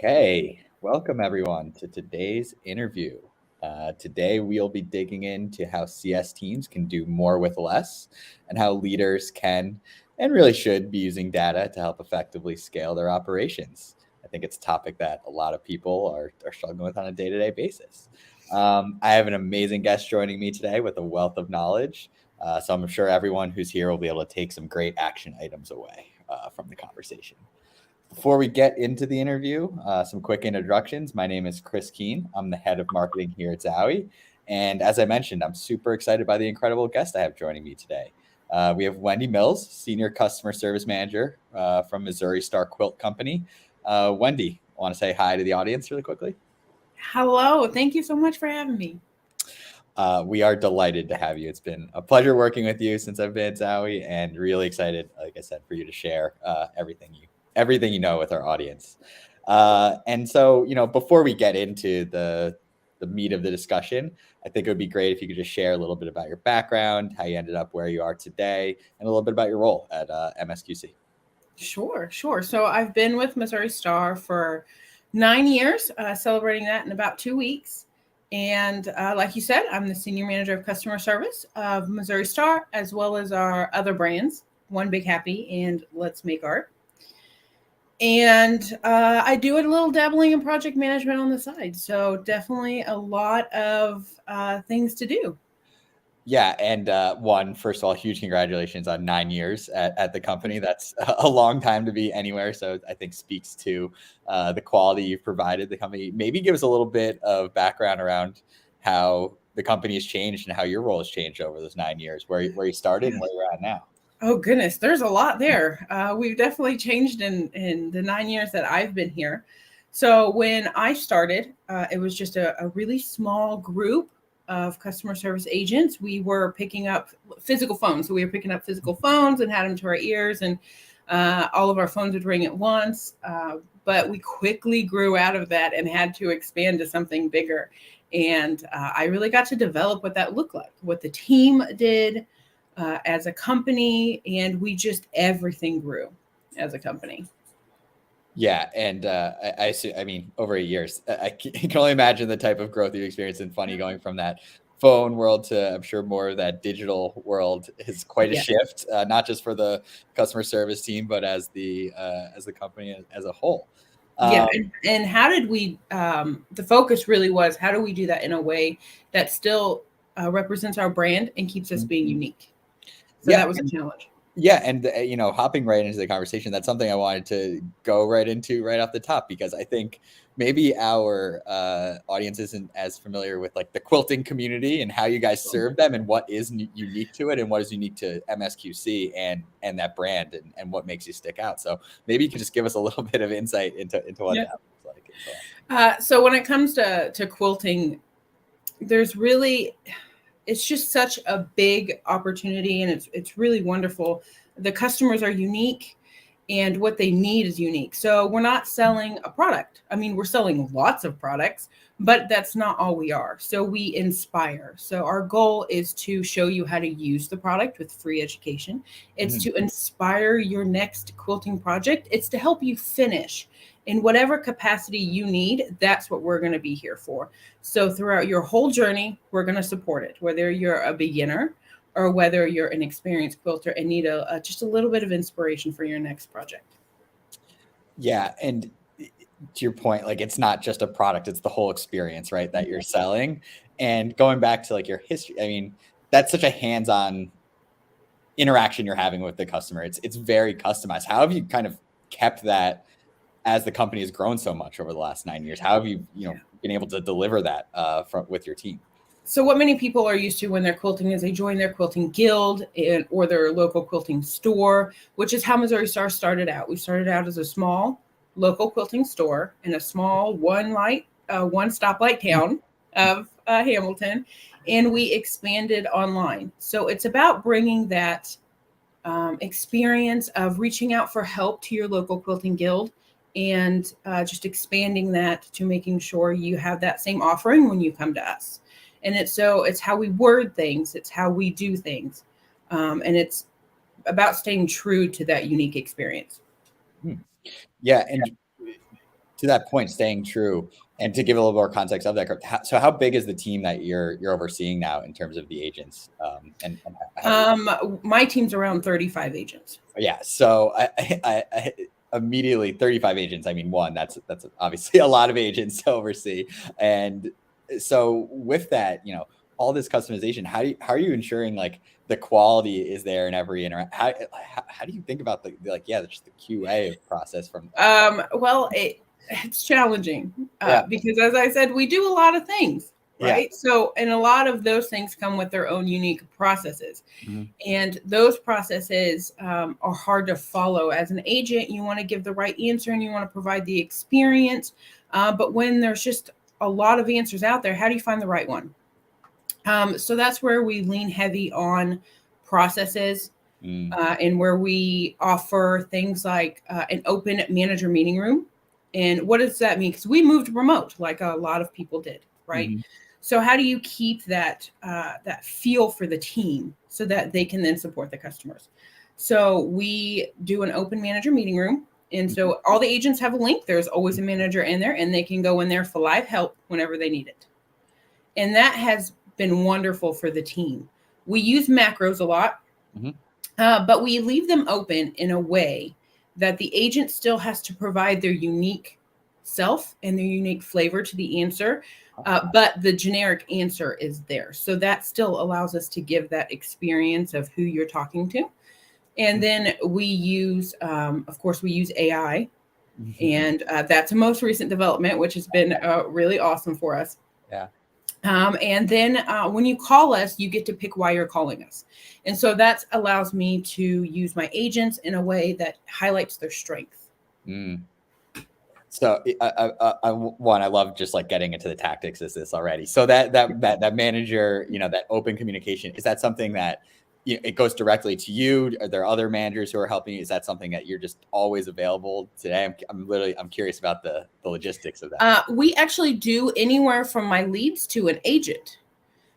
Okay, welcome everyone to today's interview. Today we'll be digging into how CS teams can do more with less and how leaders can and really should be using data to help effectively scale their operations. I think it's a topic that a lot of people are struggling with on a day-to-day basis. I have an amazing guest joining me today with a wealth of knowledge. So I'm sure everyone who's here will be able to take some great action items away from the conversation. Before we get into the interview, some quick introductions. My name is Chris Keene. I'm the head of marketing here at Zowie. And as I mentioned, I'm super excited by the incredible guest I have joining me today. We have Wendy Mills, Senior Customer Service Manager from Missouri Star Quilt Company. Wendy, want to say hi to the audience really quickly? Hello. Thank you so much for having me. We are delighted to have you. It's been a pleasure working with you since I've been at Zowie, and really excited, like I said, for you to share everything you know with our audience. And so, before we get into the meat of the discussion, I think it would be great if you could just share a little bit about your background, how you ended up where you are today, and a little bit about your role at MSQC. Sure. So I've been with Missouri Star for 9 years, celebrating that in about 2 weeks. And like you said, I'm the Senior Manager of Customer Service of Missouri Star, as well as our other brands, One Big Happy and Let's Make Art. And I do a little dabbling in project management on the side. So definitely a lot of things to do. Yeah, and first of all, huge congratulations on 9 years at the company. That's a long time to be anywhere. So I think speaks to the quality you've provided the company. Maybe give us a little bit of background around how the company has changed and how your role has changed over those 9 years, where you started and where you're at now. Oh goodness, there's a lot there. We've definitely changed in the 9 years that I've been here. So when I started, it was just a really small group of customer service agents. We were picking up physical phones. So we were picking up physical phones and had them to our ears, and all of our phones would ring at once. But we quickly grew out of that and had to expand to something bigger. And I really got to develop what that looked like, what the team did as a company, and everything grew as a company. Yeah, and I mean, over 8 years, I can only imagine the type of growth you experienced in Funny going from that phone world to, I'm sure, more of that digital world is quite a Yeah. shift, not just for the customer service team, but as the company as a whole. Yeah, Um, and how did we? The focus really was how do we do that in a way that still represents our brand and keeps us being unique. So yeah, that was a challenge. Yeah, and hopping right into the conversation, that's something I wanted to go right into right off the top because I think maybe our audience isn't as familiar with like the quilting community and how you guys serve them and what is unique to it and what is unique to MSQC and that brand and what makes you stick out. So maybe you could just give us a little bit of insight into what Yeah. that looks like. So when it comes to quilting, there's really it's just such a big opportunity, and it's really wonderful. The customers are unique, and what they need is unique. So we're not selling a product. I mean, we're selling lots of products, but that's not all we are. So we inspire. So our goal is to show you how to use the product with free education. It's Mhm. to inspire your next quilting project. It's to help you finish in whatever capacity you need. That's what we're going to be here for. So throughout your whole journey, we're going to support it, whether you're a beginner or whether you're an experienced quilter and need just a little bit of inspiration for your next project. Yeah, and to your point, like it's not just a product, it's the whole experience, right, that you're selling. And going back to like your history, I mean, that's such a hands-on interaction you're having with the customer. It's very customized. How have you kind of kept that as the company has grown so much over the last 9 years? How have you, been able to deliver that with your team? So what many people are used to when they're quilting is they join their quilting guild or their local quilting store, which is how Missouri Star started out. We started out as a small local quilting store in a small one stoplight town of Hamilton, and we expanded online. So it's about bringing that experience of reaching out for help to your local quilting guild and just expanding that to making sure you have that same offering when you come to us. And it's how we word things, it's how we do things, and it's about staying true to that unique experience. Yeah, and to that point, staying true, and to give a little more context of that, so how big is the team that you're overseeing now in terms of the agents? My team's around 35 agents. Yeah, so I immediately 35 agents. I mean, one, that's obviously a lot of agents to oversee, and so with that, all this customization, how are you ensuring like the quality is there in every interaction? How do you think about just the QA process from? Well, it's challenging Yeah. because, as I said, we do a lot of things, right? Yeah. So, and a lot of those things come with their own unique processes. Mm-hmm. And those processes are hard to follow. As an agent, you want to give the right answer and you want to provide the experience. But when there's just a lot of answers out there, how do you find the right one? So that's where we lean heavy on processes and where we offer things like an open manager meeting room. And what does that mean? Because we moved remote like a lot of people did, right? Mm-hmm. So how do you keep that that feel for the team so that they can then support the customers? So we do an open manager meeting room. And so all the agents have a link. There's always a manager in there, and they can go in there for live help whenever they need it. And that has been wonderful for the team. We use macros a lot, but we leave them open in a way that the agent still has to provide their unique self and their unique flavor to the answer, but the generic answer is there. So that still allows us to give that experience of who you're talking to. And then we use, of course, we use AI, and that's a most recent development, which has been really awesome for us. Yeah. And then when you call us, you get to pick why you're calling us. And so that allows me to use my agents in a way that highlights their strength. So I love just like getting into the tactics of this already. So that manager, that open communication, is that something that it goes directly to you? Are there other managers who are helping you? Is that something that you're just always available today? I'm curious about the logistics of that. We actually do anywhere from my leads to an agent.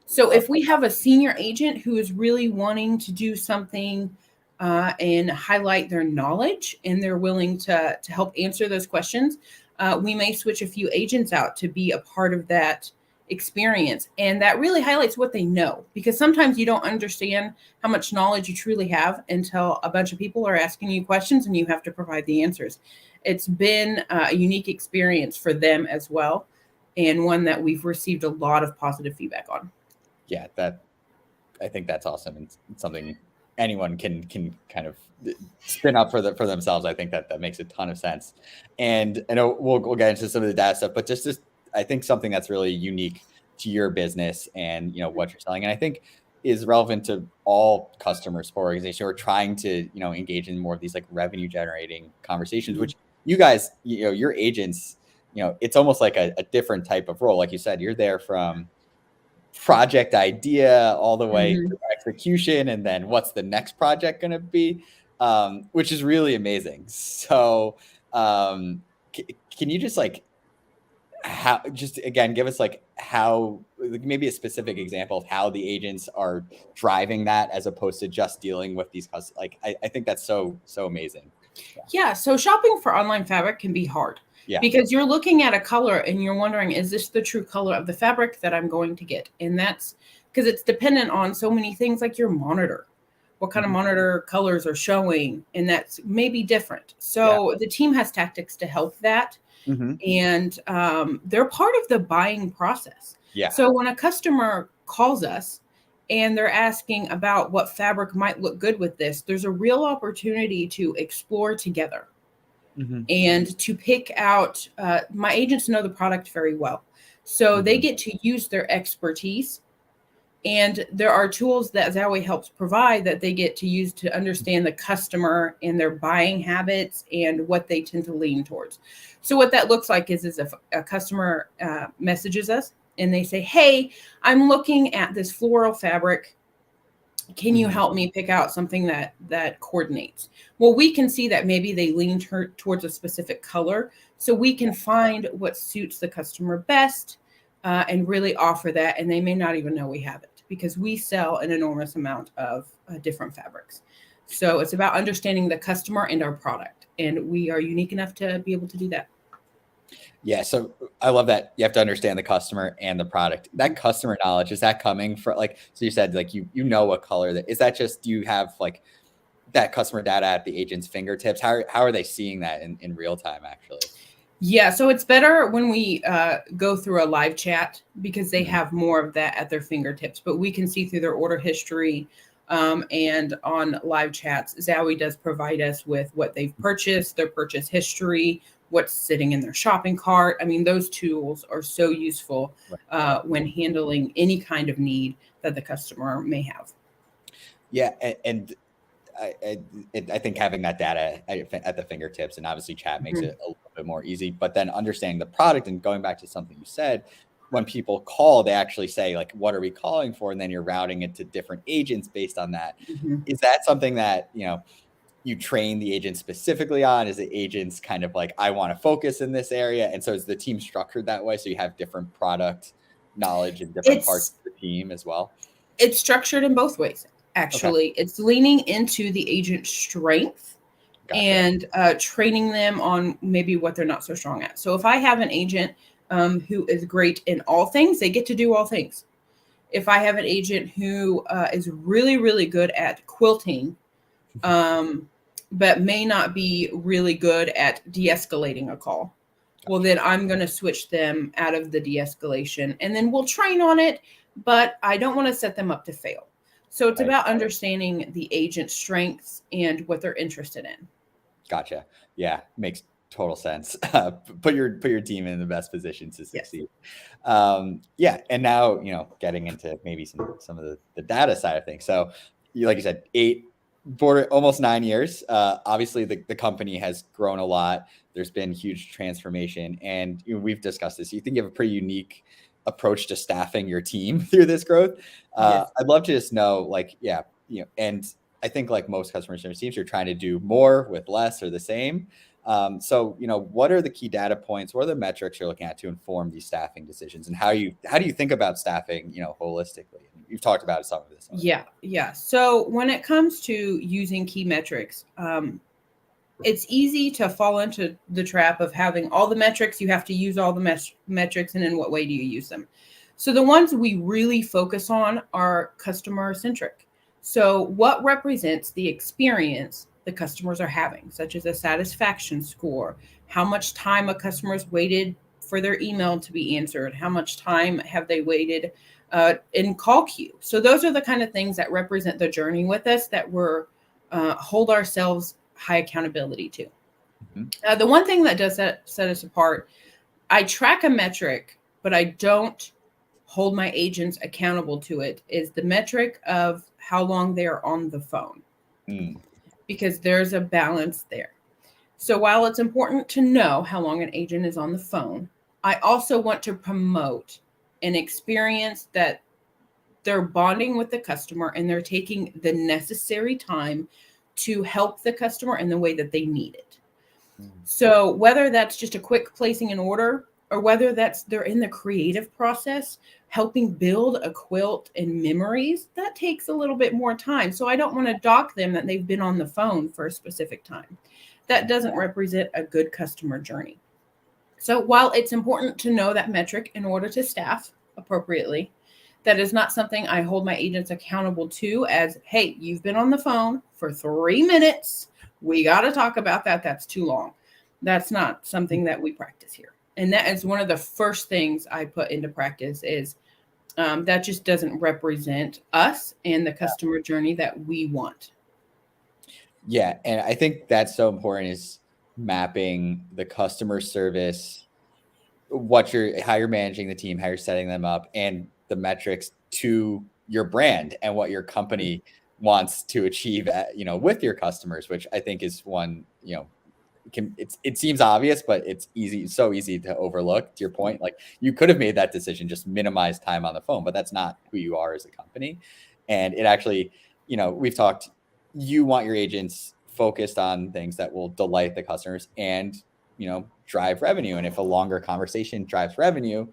So if we have a senior agent who is really wanting to do something and highlight their knowledge, and they're willing to help answer those questions, we may switch a few agents out to be a part of that experience. And that really highlights what they know, because sometimes you don't understand how much knowledge you truly have until a bunch of people are asking you questions and you have to provide the answers. It's been a unique experience for them as well, and one that we've received a lot of positive feedback on. Yeah, I think that's awesome, and something anyone can kind of spin up for themselves. I think that makes a ton of sense. And I know we'll get into some of the data stuff, but just I think something that's really unique to your business and what you're selling, and I think is relevant to all customers for organizations who are trying to engage in more of these like revenue generating conversations, which you guys, your agents, it's almost like a different type of role. Like you said, you're there from project idea all the way to execution, and then what's the next project going to be, which is really amazing. So can you just again give us how maybe a specific example of how the agents are driving that as opposed to just dealing with these customers? I think that's so amazing. Yeah, so shopping for online fabric can be hard. Yeah. Because you're looking at a color and you're wondering, is this the true color of the fabric that I'm going to get? And that's because it's dependent on so many things like your monitor, what kind of monitor colors are showing, and that's maybe different. So the team has tactics to help that. And they're part of the buying process. Yeah. So when a customer calls us and they're asking about what fabric might look good with this, there's a real opportunity to explore together. And to pick out, my agents know the product very well. So they get to use their expertise. And there are tools that Zowie helps provide that they get to use to understand the customer and their buying habits and what they tend to lean towards. So what that looks like is if a customer messages us and they say, hey, I'm looking at this floral fabric. Can you help me pick out something that coordinates? Well, we can see that maybe they lean towards a specific color. So we can find what suits the customer best and really offer that. And they may not even know we have it because we sell an enormous amount of different fabrics. So it's about understanding the customer and our product. And we are unique enough to be able to do that. Yeah, so I love that you have to understand the customer and the product. That customer knowledge, is that coming from like, so you said like you know what color that is, that just, do you have like that customer data at the agent's fingertips? How are they seeing that in real time actually? Yeah, so it's better when we go through a live chat because they Mhm. have more of that at their fingertips. But we can see through their order history, and on live chats, Zowie does provide us with what they've purchased, their purchase history, what's sitting in their shopping cart. I mean, those tools are so useful Right. when handling any kind of need that the customer may have. Yeah, and I think having that data at the fingertips, and obviously chat makes Mhm. it a little bit more easy, but then understanding the product and going back to something you said, when people call, they actually say like, what are we calling for? And then you're routing it to different agents based on that. Mhm. Is that something that, you train the agents specifically on? Is it agents kind of like, I want to focus in this area? And so is the team structured that way? So you have different product knowledge in different parts It's of the team as well? It's structured in both ways, Okay. actually. It's leaning into the agent's strength Gotcha. and training them on maybe what they're not so strong at. So if I have an agent who is great in all things, they get to do all things. If I have an agent who is really, really good at quilting, um, but may not be really good at de escalating a call, well, Gotcha. then I'm going to switch them out of the de escalation and then we'll train on it, but I don't want to set them up to fail. So it's Right. about understanding the agent's strengths and what they're interested in. Gotcha. Yeah, makes total sense. Put your team in the best position to Yes. succeed. Yeah, and now getting into maybe some of the data side of things. So, like you said, border almost 9 years. Obviously, the company has grown a lot. There's been huge transformation, and we've discussed this. You think you have a pretty unique approach to staffing your team through this growth. Yes. I'd love to just know, like, yeah, and I think like most customer service teams, you're trying to do more with less or the same. So, what are the key data points? What are the metrics you're looking at to inform these staffing decisions, and how do you think about staffing, holistically? You've talked about some of this already. Yeah. Yeah. So when it comes to using key metrics, it's easy to fall into the trap of having all the metrics. You have to use all the metrics, and in what way do you use them? So the ones we really focus on are customer centric. So what represents the experience the customers are having, such as a satisfaction score, how much time a customer's waited for their email to be answered, how much time have they waited in call queue. So those are the kind of things that represent the journey with us that we're hold ourselves high accountability to. Mhm. The one thing that does set us apart, I track a metric, but I don't hold my agents accountable to it, is the metric of how long they're on the phone, Mm, because there's a balance there. So while it's important to know how long an agent is on the phone, I also want to promote an experience that they're bonding with the customer and they're taking the necessary time to help the customer in the way that they need it. mm. So whether that's just a quick placing an order or whether that's they're in the creative process, helping build a quilt and memories, that takes a little bit more time. So I don't want to dock them that they've been on the phone for a specific time. That doesn't represent a good customer journey. So while it's important to know that metric in order to staff appropriately, that is not something I hold my agents accountable to as, hey, you've been on the phone for 3 minutes. We got to talk about that. That's too long. That's not something that we practice here. And that is one of the first things I put into practice is that just doesn't represent us and the customer journey that we want. Yeah, and I think that's so important, is mapping the customer service, how you're managing the team, how you're setting them up, and the metrics to your brand and what your company wants to achieve with your customers, which I think is one, it seems obvious, but so easy to overlook. To your point, like you could have made that decision, just minimize time on the phone, but that's not who you are as a company. And it actually, we've talked, you want your agents focused on things that will delight the customers and, drive revenue. And if a longer conversation drives revenue,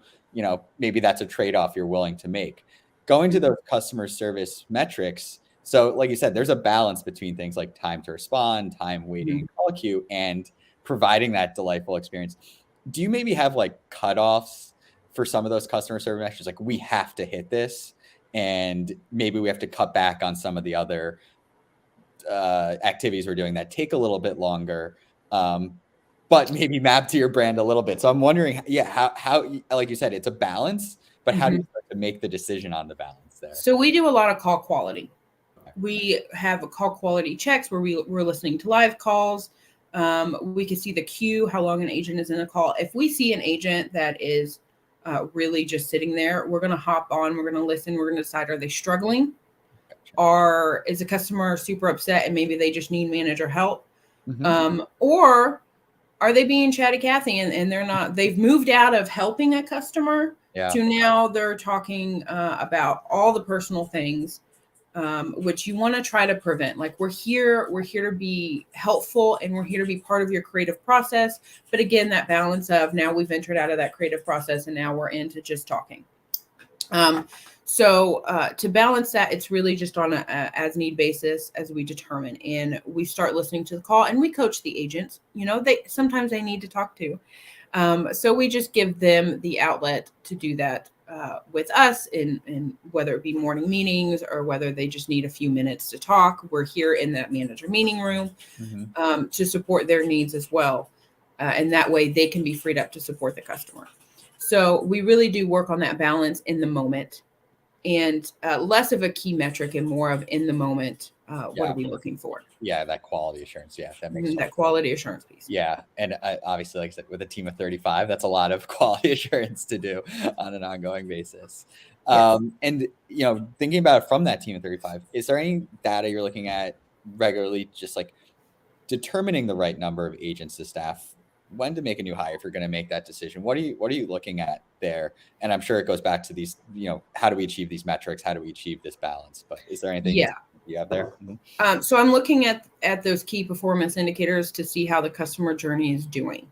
maybe that's a trade-off you're willing to make. Going to the customer service metrics, so like you said, there's a balance between things like time to respond, time waiting in Mhm. call queue, and providing that delightful experience. do you maybe have like cutoffs for some of those customer service measures? Like, we have to hit this, and maybe we have to cut back on some of the other activities we're doing that take a little bit longer, but maybe map to your brand a little bit. So I'm wondering, how like you said, it's a balance, but how do you start to make the decision on the balance there? So we do a lot of call quality. We have a call quality checks where we're listening to live calls. We can see the queue, how long an agent is in a call. If we see an agent that is really just sitting there, we're going to hop on, we're going to listen, we're going to decide, are they struggling? Or is a customer super upset and maybe they just need manager help? Or are they being chatty Cathy and they're not, they've moved out of helping a customer to now they're talking about all the personal things, which you want to try to prevent. Like, we're here to be helpful and we're here to be part of your creative process. But again, that balance of now we've entered out of that creative process and now we're into just talking. So to balance that, it's really just on a as need basis as we determine, and we start listening to the call and we coach the agents. Sometimes they need to talk to. So we just give them the outlet to do that with us in whether it be morning meetings or whether they just need a few minutes to talk. We're here in that manager meeting room to support their needs as well. And that way they can be freed up to support the customer. So we really do work on that balance in the moment, and less of a key metric and more of in the moment. What are we looking for? Yeah, that quality assurance. Yeah, that makes sense. That quality assurance piece. Yeah, and obviously, like I said, with a team of 35, that's a lot of quality assurance to do on an ongoing basis. Yes. And thinking about it from that team of 35, is there any data you're looking at regularly, just like determining the right number of agents to staff, when to make a new hire if you're going to make that decision? What are you looking at there? And I'm sure it goes back to these, how do we achieve these metrics? How do we achieve this balance? But is there anything you have there? So I'm looking at those key performance indicators to see how the customer journey is doing.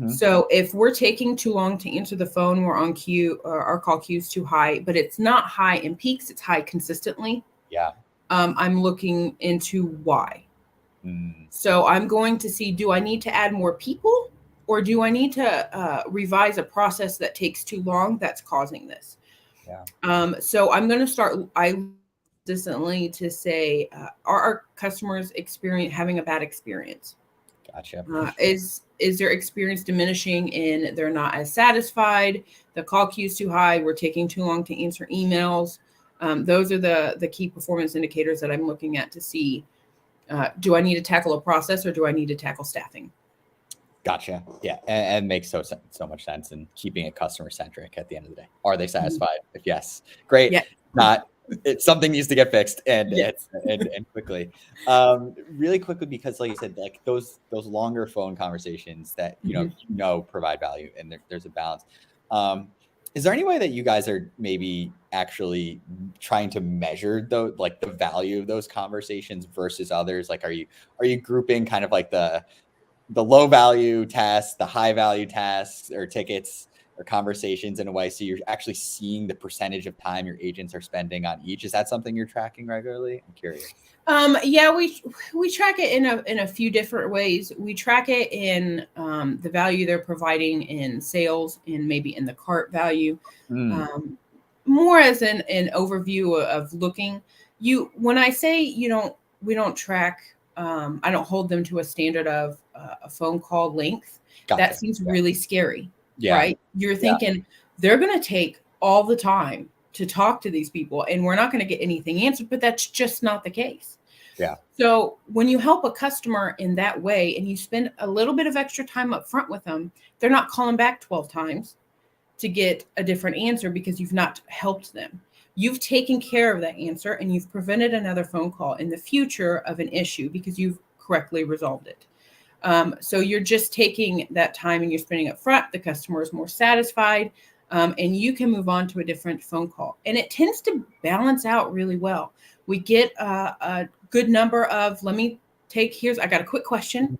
So if we're taking too long to answer the phone, we're on queue, our call queue is too high, but it's not high in peaks, it's high consistently. I'm looking into why. So I'm going to see, do I need to add more people? Or do I need to revise a process that takes too long that's causing this? So I'm going to start consistently to say, are our customers having a bad experience? Gotcha. Is their experience diminishing in they're not as satisfied? The call queue is too high. We're taking too long to answer emails. Those are the key performance indicators that I'm looking at to see, do I need to tackle a process or do I need to tackle staffing? Gotcha. Yeah. And makes so much sense, and keeping it customer centric at the end of the day. Are they satisfied? If yes, great. Not, something needs to get fixed and quickly. Really quickly, because like you said, like those longer phone conversations that provide value, and there's a balance. Is there any way that you guys are maybe actually trying to measure the value of those conversations versus others? Like, are you grouping kind of like the low value tasks, the high value tasks or tickets or conversations in a way, so you're actually seeing the percentage of time your agents are spending on each? Is that something you're tracking regularly? I'm curious. We track it in a few different ways. We track it in the value they're providing in sales and maybe in the cart value, more as an overview of looking. When I say we don't track, I don't hold them to a standard of a phone call length. Gotcha. That seems really scary, right? You're thinking they're going to take all the time to talk to these people and we're not going to get anything answered, but that's just not the case. So when you help a customer in that way and you spend a little bit of extra time up front with them, they're not calling back 12 times to get a different answer because you've not helped them. You've taken care of that answer and you've prevented another phone call in the future of an issue because you've correctly resolved it. So you're just taking that time and you're spending up front. The customer is more satisfied, and you can move on to a different phone call. And it tends to balance out really well. We get a good number of, I got a quick question.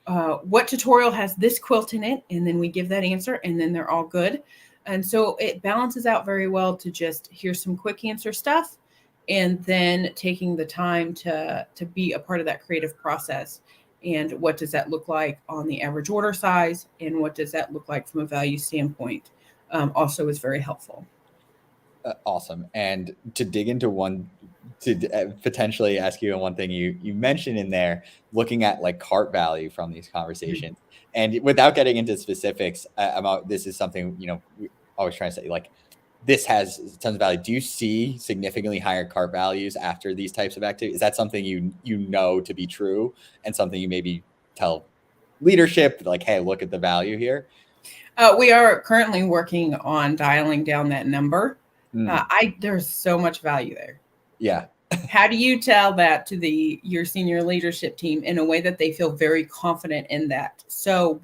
What tutorial has this quilt in it? And then we give that answer and then they're all good. And so it balances out very well to just hear some quick answer stuff and then taking the time to be a part of that creative process And what does that look like on the average order size? And what does that look like from a value standpoint? Also is very helpful. Awesome. And to dig into potentially ask you on one thing you mentioned in there, looking at like cart value from these conversations, and without getting into specifics, this is something, we always trying to say, like, this has tons of value. Do you see significantly higher cart values after these types of activities? Is that something you know to be true, and something you maybe tell leadership, like, hey, look at the value here? We are currently working on dialing down that number. There's so much value there. Yeah. How do you tell that to your senior leadership team in a way that they feel very confident in that? So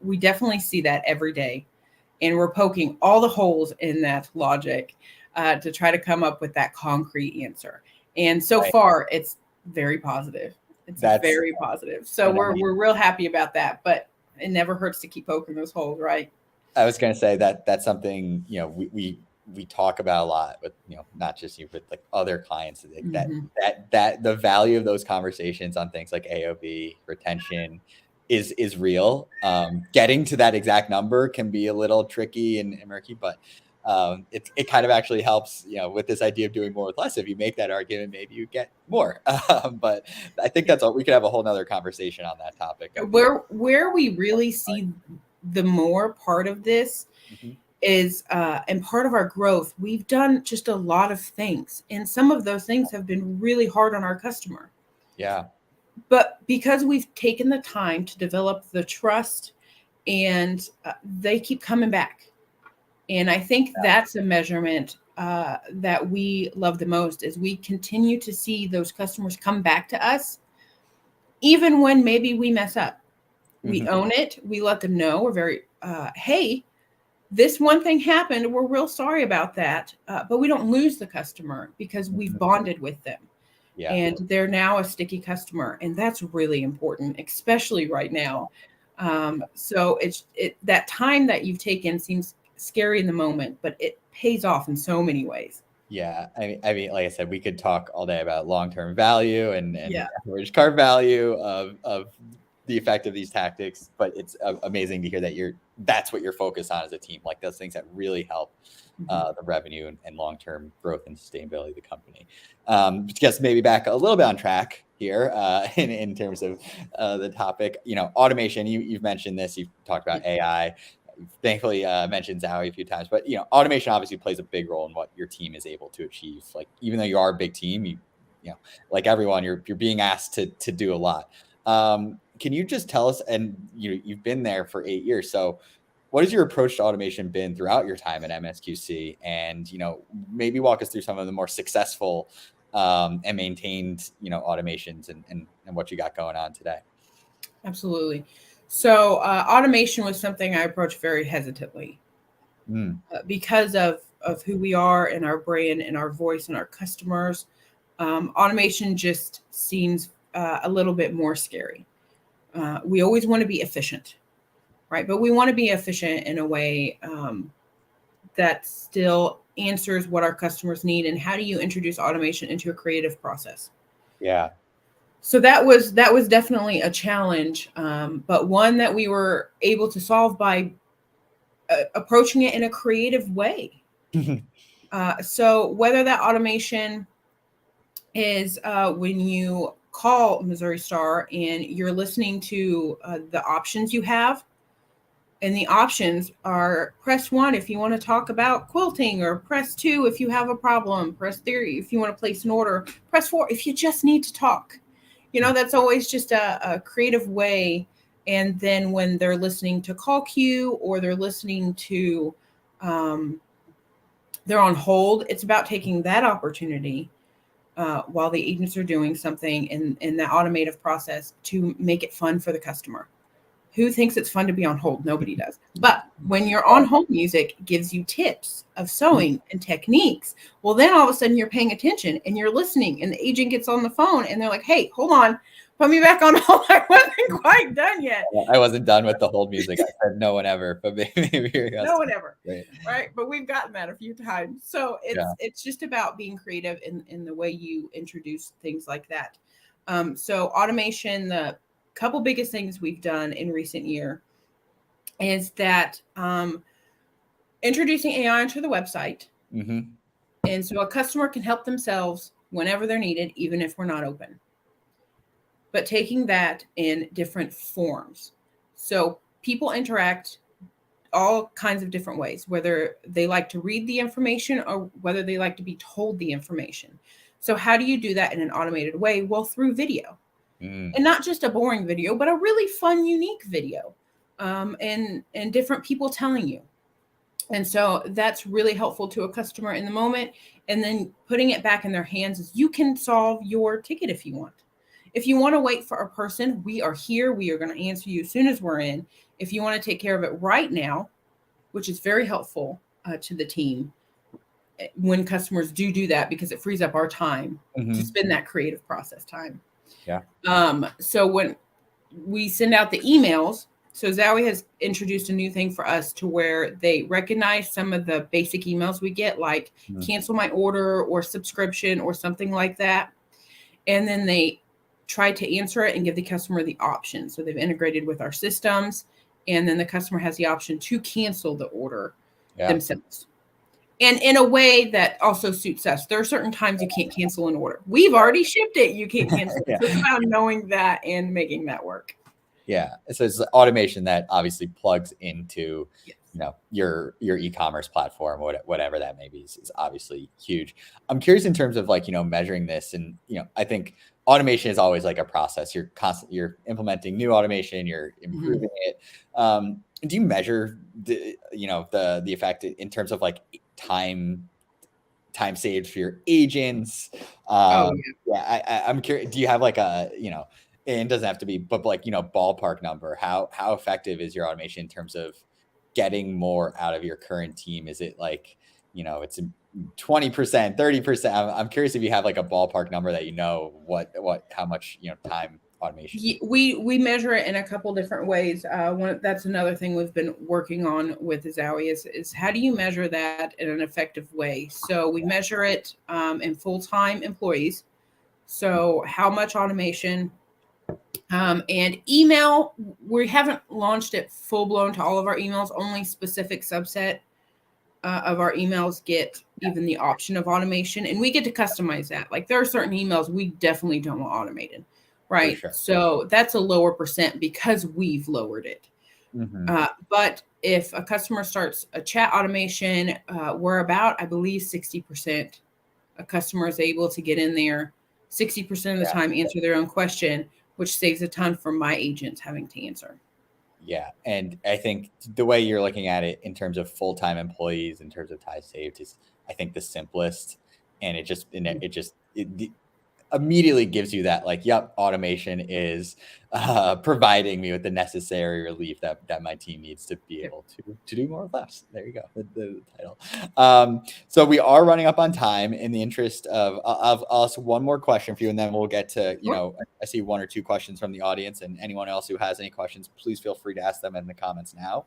we definitely see that every day, and we're poking all the holes in that logic to try to come up with that concrete answer. And so far, it's very positive. That's very positive. So we're real happy about that, but it never hurts to keep poking those holes, right? I was going to say that's something, we talk about a lot with, not just you, but like other clients, that the value of those conversations on things like AOV, retention is real. Getting to that exact number can be a little tricky and murky, but it kind of actually helps, with this idea of doing more with less. If you make that argument, maybe you get more. But I think that's all. We could have a whole nother conversation on that topic. Where we really see the more part of this is, and part of our growth, we've done just a lot of things, and some of those things have been really hard on our customer. Yeah. But because we've taken the time to develop the trust, and they keep coming back. And I think that's a measurement that we love the most, is we continue to see those customers come back to us, even when maybe we mess up. We own it. We let them know. We're very, hey, this one thing happened. We're real sorry about that. But we don't lose the customer because we've bonded with them. Yeah. And they're now a sticky customer. And that's really important, especially right now. So that time that you've taken seems scary in the moment, but it pays off in so many ways. Yeah. I mean, like I said, we could talk all day about long-term value and average cart value of the effect of these tactics, but it's amazing to hear that that's what you're focused on as a team, like those things that really help the revenue and long-term growth and sustainability of the company. Just maybe back a little bit on track here in terms of the topic, automation. You've mentioned this, you've talked about AI, thankfully mentioned Zowie a few times, but automation obviously plays a big role in what your team is able to achieve. Like, even though you are a big team, you like everyone, you're being asked to do a lot. Can you just tell us, and you've been there for 8 years, so what has your approach to automation been throughout your time at MSQC? And maybe walk us through some of the more successful and maintained automations and what you got going on today. Absolutely. So automation was something I approached very hesitantly because of who we are and our brand and our voice and our customers. Automation just seems a little bit more scary. We always want to be efficient, right? But we want to be efficient in a way that still answers what our customers need. And how do you introduce automation into a creative process? Yeah. So that was definitely a challenge, but one that we were able to solve by approaching it in a creative way. So whether that automation is when you call Missouri Star and you're listening to the options you have, and the options are press 1 if you want to talk about quilting, or press 2 if you have a problem, press 3 if you want to place an order, press 4 if you just need to talk. That's always just a creative way. And then when they're listening to call queue, or they're listening to, they're on hold, it's about taking that opportunity while the agents are doing something in the automated process to make it fun for the customer. Who thinks it's fun to be on hold? Nobody does. But when your on hold music gives you tips of sewing and techniques, well, then all of a sudden you're paying attention and you're listening, and the agent gets on the phone and they're like, hey, hold on, put me back on hold. I wasn't quite done yet. I wasn't done with the hold music. I said no one ever, but maybe no one ever. Right. But we've gotten that a few times. So it's just about being creative in the way you introduce things like that. So automation, the couple biggest things we've done in recent year is that introducing AI into the website. Mm-hmm. And so a customer can help themselves whenever they're needed, even if we're not open. But taking that in different forms. So people interact all kinds of different ways, whether they like to read the information or whether they like to be told the information. So how do you do that in an automated way? Well, through video. And not just a boring video, but a really fun, unique video, and different people telling you. And so that's really helpful to a customer in the moment. And then putting it back in their hands is you can solve your ticket if you want. If you want to wait for a person, we are here. We are going to answer you as soon as we're in. If you want to take care of it right now, which is very helpful to the team when customers do that, because it frees up our time to spend that creative process time. Yeah. So when we send out the emails, so Zowie has introduced a new thing for us to where they recognize some of the basic emails we get, like cancel my order or subscription or something like that. And then they try to answer it and give the customer the option. So they've integrated with our systems, and then the customer has the option to cancel the order themselves. And in a way that also suits us. There are certain times you can't cancel an order. We've already shipped it. You can't cancel it. So it's about knowing that and making that work. Yeah. So it's automation that obviously plugs into, your e-commerce platform, whatever that may be, is obviously huge. I'm curious in terms of measuring this, and, I think automation is always like a process. You're implementing new automation, you're improving it. Do you measure the effect in terms of like time saved for your agents? I'm curious. Do you have like a, and it doesn't have to be, but like, ballpark number, how effective is your automation in terms of getting more out of your current team? Is it like, it's 20%, 30%? I'm curious if you have like a ballpark number that, how much, time automation. We measure it in a couple different ways. That's another thing we've been working on with Zowie is how do you measure that in an effective way? So we measure it in full-time employees. So how much automation, and email, we haven't launched it full-blown to all of our emails. Only specific subset of our emails get even the option of automation, and we get to customize that. Like there are certain emails we definitely don't want automated. Right. Sure. So that's a lower percent because we've lowered it. But if a customer starts a chat automation, we're about, I believe, 60%. A customer is able to get in there 60% of the time, answer their own question, which saves a ton for my agents having to answer. Yeah. And I think the way you're looking at it in terms of full-time employees, in terms of time saved, is, I think, the simplest. And it immediately gives you that, like, yep, automation is providing me with the necessary relief that my team needs to be able to do more with less. There you go, the title. So we are running up on time. In the interest of, I'll ask one more question for you, and then we'll get to, I see one or two questions from the audience, and anyone else who has any questions, please feel free to ask them in the comments now.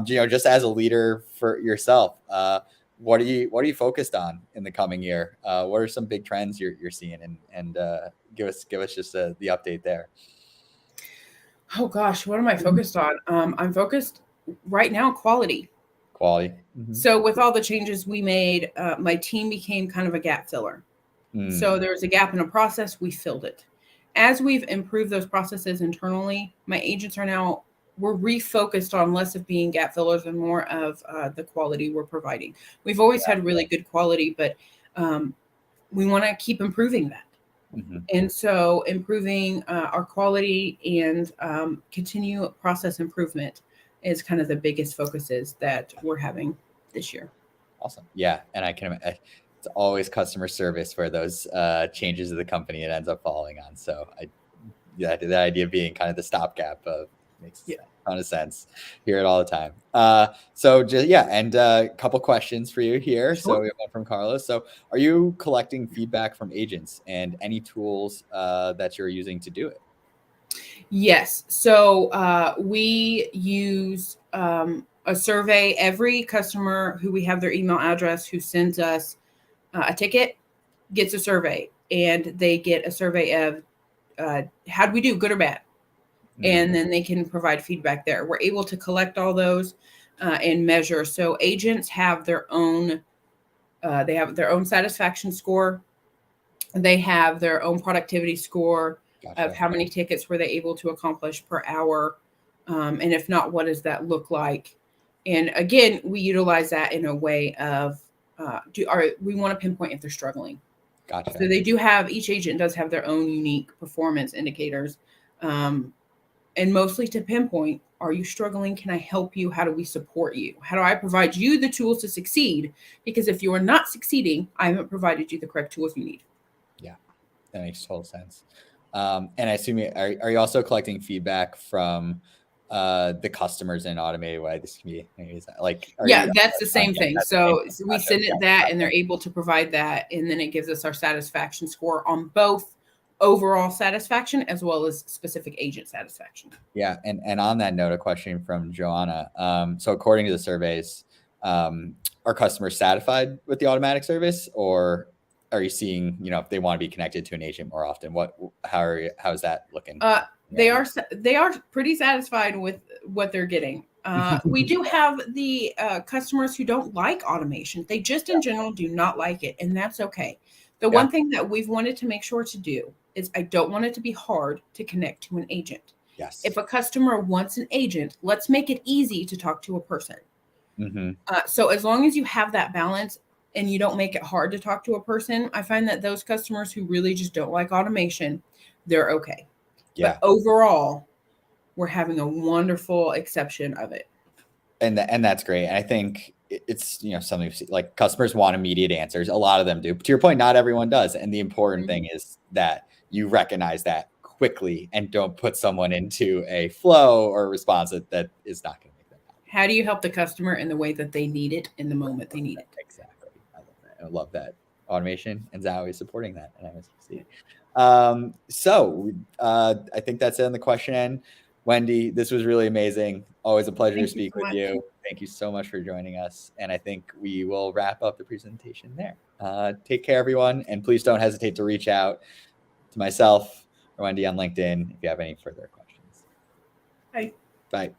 Just as a leader for yourself, what are you focused on in the coming year? What are some big trends you're seeing, and give us just the update there. Oh gosh, what am I focused on? I'm focused right now quality. So with all the changes we made, my team became kind of a gap filler. So there was a gap in a process, we filled it. As we've improved those processes internally, my agents we're refocused on less of being gap fillers and more of the quality we're providing. We've always had really good quality, but we want to keep improving that. And so improving our quality and continue process improvement is kind of the biggest focuses that we're having this year. Awesome. Yeah. And it's always customer service where those changes of the company it ends up falling on. So the idea being kind of the stopgap makes a ton of sense. Hear it all the time. And a couple questions for you here. Sure. So we have one from Carlos. So are you collecting feedback from agents and any tools that you're using to do it? Yes. So we use a survey. Every customer who we have their email address who sends us a ticket gets a survey, and they get a survey of how'd we do, good or bad. and then they can provide feedback there. We're able to collect all those and measure. So agents have their own satisfaction score. They have their own productivity score of how many tickets were they able to accomplish per hour. And if not, what does that look like? And again, we utilize that in a way of we want to pinpoint if they're struggling. Gotcha. So each agent does have their own unique performance indicators. And mostly to pinpoint, are you struggling? Can I help you? How do we support you? How do I provide you the tools to succeed? Because if you are not succeeding, I haven't provided you the correct tools you need. Yeah, that makes total sense. And I assume, are you also collecting feedback from the customers in an automated way? This can be that's the same thing. So we send it that, and they're able to provide that, and then it gives us our satisfaction score on both overall satisfaction as well as specific agent satisfaction. Yeah, and on that note, a question from Joanna. So according to the surveys, are customers satisfied with the automatic service, or are you seeing, if they want to be connected to an agent more often? How is that looking? They are pretty satisfied with what they're getting. We do have the customers who don't like automation. They just in general do not like it, and that's okay. The one thing that we've wanted to make sure to do is I don't want it to be hard to connect to an agent. Yes. If a customer wants an agent, let's make it easy to talk to a person. Mm-hmm. So as long as you have that balance and you don't make it hard to talk to a person, I find that those customers who really just don't like automation, they're okay. Yeah. But overall, we're having a wonderful exception of it. And that's great. And I think it's, something like customers want immediate answers. A lot of them do. But to your point, not everyone does. And the important thing is that you recognize that quickly and don't put someone into a flow or response that is not going to make them happy. How do you help the customer in the way that they need it in the moment they need it? Exactly. I love that. Automation and Zowie is supporting that. And I was see. So I think that's it on the question end. Wendy, this was really amazing. Always a pleasure to speak with you. Thank you so much for joining us. And I think we will wrap up the presentation there. Take care, everyone. And please don't hesitate to reach out to myself or Wendy on LinkedIn if you have any further questions. Bye. Bye.